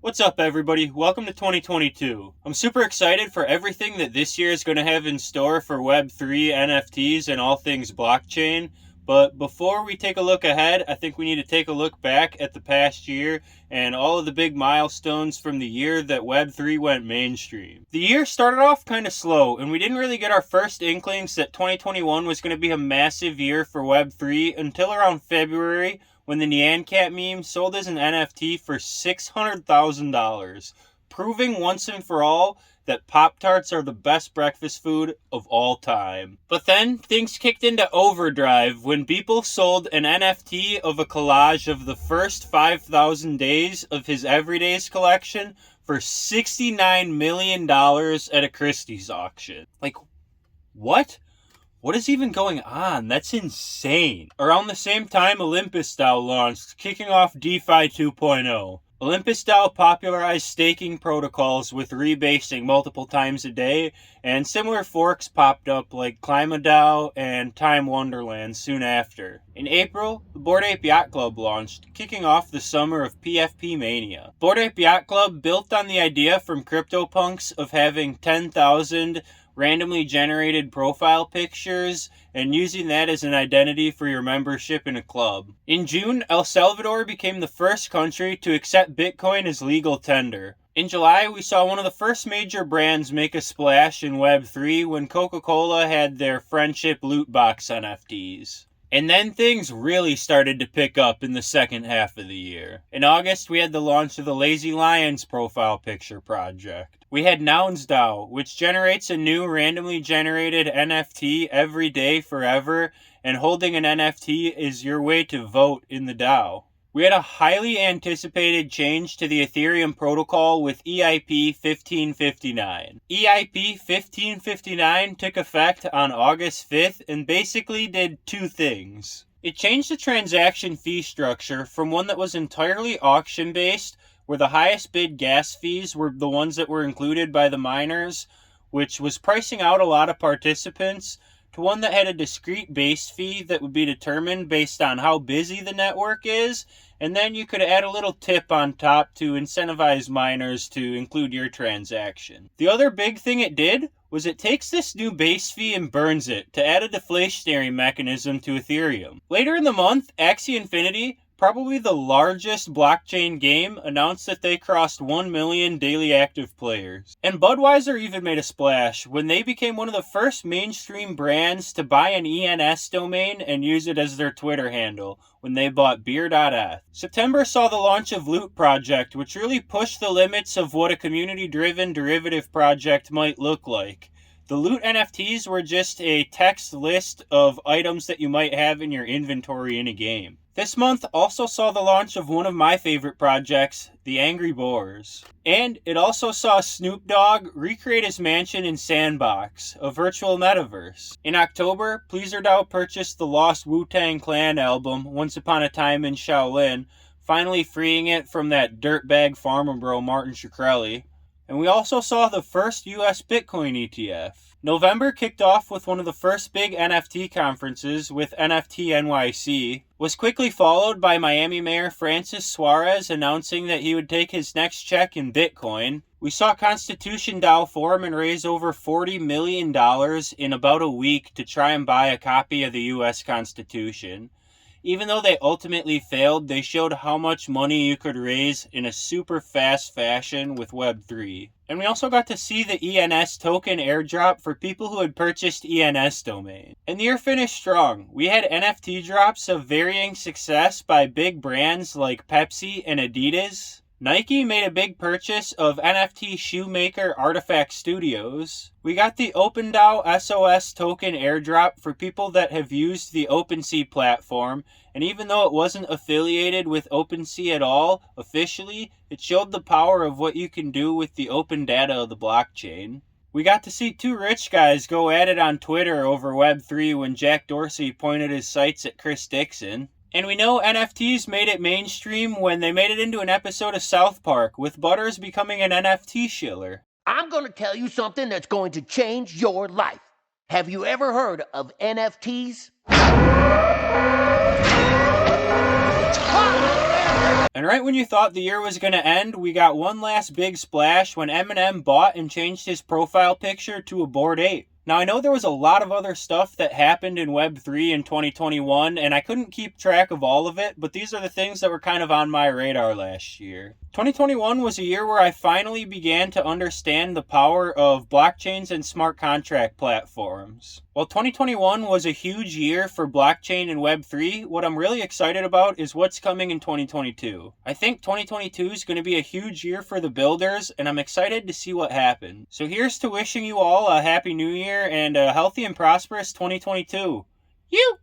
What's up, everybody? Welcome to 2022. I'm super excited for everything that this year is going to have in store for web3, NFTs, and all things blockchain. But before we take a look ahead, I think we need to take a look back at the past year and all of the big milestones from the year that web3 went mainstream. The year started off kind of slow, and we didn't really get our first inklings that 2021 was going to be a massive year for web3 until around February, when the Nyan Cat meme sold as an NFT for $600,000, proving once and for all that Pop-Tarts are the best breakfast food of all time. But then, things kicked into overdrive when people sold an NFT of a collage of the first 5,000 days of his Everydays collection for $69 million at a Christie's auction. Like, what? What is even going on? That's insane. Around the same time, Opendao launched, kicking off DeFi 2.0. Opendao popularized staking protocols with rebasing multiple times a day, and similar forks popped up like Opendao and Time Wonderland soon after. In April, the Bored Ape Yacht Club launched, kicking off the summer of PFP mania. Bored Ape Yacht Club built on the idea from CryptoPunks of having 10,000 randomly generated profile pictures and using that as an identity for your membership in a club. In June, El Salvador became the first country to accept Bitcoin as legal tender. In July, we saw one of the first major brands make a splash in Web3 when Coca-Cola had their friendship loot box NFTs. And then things really started to pick up in the second half of the year. In August, we had the launch of the Lazy Lions profile picture project. We had Nounsdao, which generates a new randomly generated NFT every day forever, and holding an NFT is your way to vote in the DAO. We had a highly anticipated change to the Ethereum protocol with EIP 1559. EIP 1559 took effect on August 5th and basically did two things. It changed the transaction fee structure from one that was entirely auction-based, where the highest bid gas fees were the ones that were included by the miners, which was pricing out a lot of participants, to one that had a discrete base fee that would be determined based on how busy the network is, and then you could add a little tip on top to incentivize miners to include your transaction. The other big thing it did was it takes this new base fee and burns it to add a deflationary mechanism to Ethereum. Later in the month, Axie Infinity, probably the largest blockchain game, announced that they crossed 1 million daily active players. And Budweiser even made a splash when they became one of the first mainstream brands to buy an ENS domain and use it as their Twitter handle when they bought beer.eth. September saw the launch of Loot Project, which really pushed the limits of what a community-driven derivative project might look like. The Loot NFTs were just a text list of items that you might have in your inventory in a game. This month also saw the launch of one of my favorite projects, the Angry Boars. And it also saw Snoop Dogg recreate his mansion in Sandbox, a virtual metaverse. In October, PleaserDAO purchased the lost Wu-Tang Clan album, Once Upon a Time in Shaolin, finally freeing it from that dirtbag farmer bro Martin Shkreli. And we also saw the first US Bitcoin ETF. November kicked off with one of the first big NFT conferences with NFT NYC, was quickly followed by Miami Mayor Francis Suarez announcing that he would take his next check in Bitcoin. We saw Constitution DAO form and raise over $40 million in about a week to try and buy a copy of the US Constitution. Even though they ultimately failed, they showed how much money you could raise in a super fast fashion with Web3. And we also got to see the Ens Token Airdrop for people who had purchased ENS domain. And the year finished strong. We had NFT drops of varying success by big brands like Pepsi and Adidas. Nike made a big purchase of NFT shoemaker Artifact Studios. We got the Opendao SOS token airdrop for people that have used the OpenSea platform, and even though it wasn't affiliated with OpenSea at all, officially, it showed the power of what you can do with the open data of the blockchain. We got to see two rich guys go at it on Twitter over Web3 when Jack Dorsey pointed his sights at Chris Dixon. And we know NFTs made it mainstream when they made it into an episode of South Park, with Butters becoming an NFT shiller. I'm going to tell you something that's going to change your life. Have you ever heard of NFTs? And right when you thought the year was going to end, we got one last big splash when Eminem bought and changed his profile picture to a Bored Ape. Now, I know there was a lot of other stuff that happened in Web3 in 2021, and I couldn't keep track of all of it, but these are the things that were kind of on my radar last year. 2021 was a year where I finally began to understand the power of blockchains and smart contract platforms. While 2021 was a huge year for blockchain and Web3, what I'm really excited about is what's coming in 2022. I think 2022 is going to be a huge year for the builders, and I'm excited to see what happens. So here's to wishing you all a happy new year and a healthy and prosperous 2022. You!